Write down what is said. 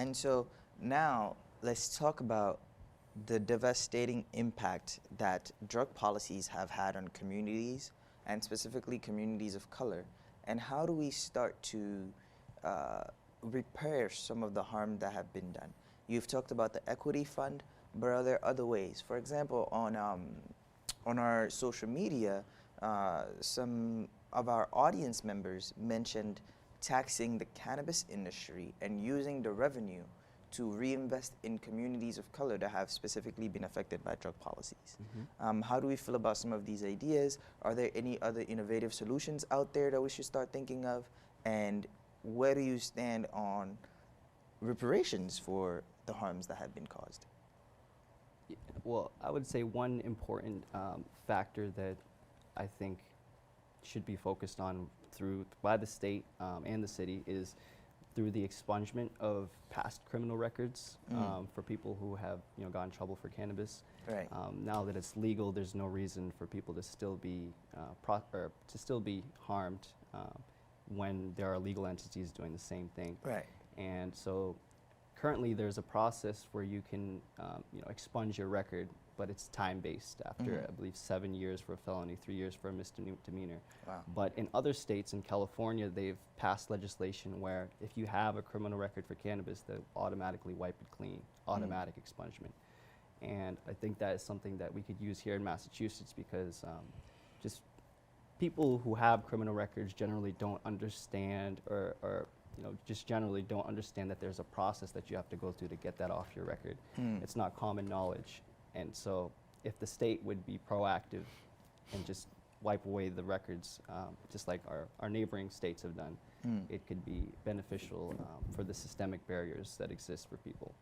And so now let's talk about the devastating impact that drug policies have had on communities, and specifically communities of color. And how do we start to uh, repair some of the harm that have been done? You've talked about the equity fund, but are there other ways? For example, on our social media, some of our audience members mentioned taxing the cannabis industry and using the revenue to reinvest in communities of color that have specifically been affected by drug policies. How do we feel about some of these ideas? Are there any other innovative solutions out there that we should start thinking of? And where do you stand on reparations for the harms that have been caused? Well, I would say one important factor that I think should be focused on by the state and the city is through the expungement of past criminal records for people who have got in trouble for cannabis. Right. Now that it's legal, there's no reason for people to still be harmed when there are legal entities doing the same thing. Right. And so currently there's a process where you can expunge your record, but it's time-based after, I believe, 7 years for a felony, 3 years for a misdemeanor. Wow. But in other states, in California, they've passed legislation where if you have a criminal record for cannabis, they'll automatically wipe it clean, automatic expungement. And I think that is something that we could use here in Massachusetts because just people who have criminal records generally don't understand or just generally don't understand that there's a process that you have to go through to get that off your record. It's not common knowledge. And so if the state would be proactive and just wipe away the records, just like our neighboring states have done, it could be beneficial for the systemic barriers that exist for people.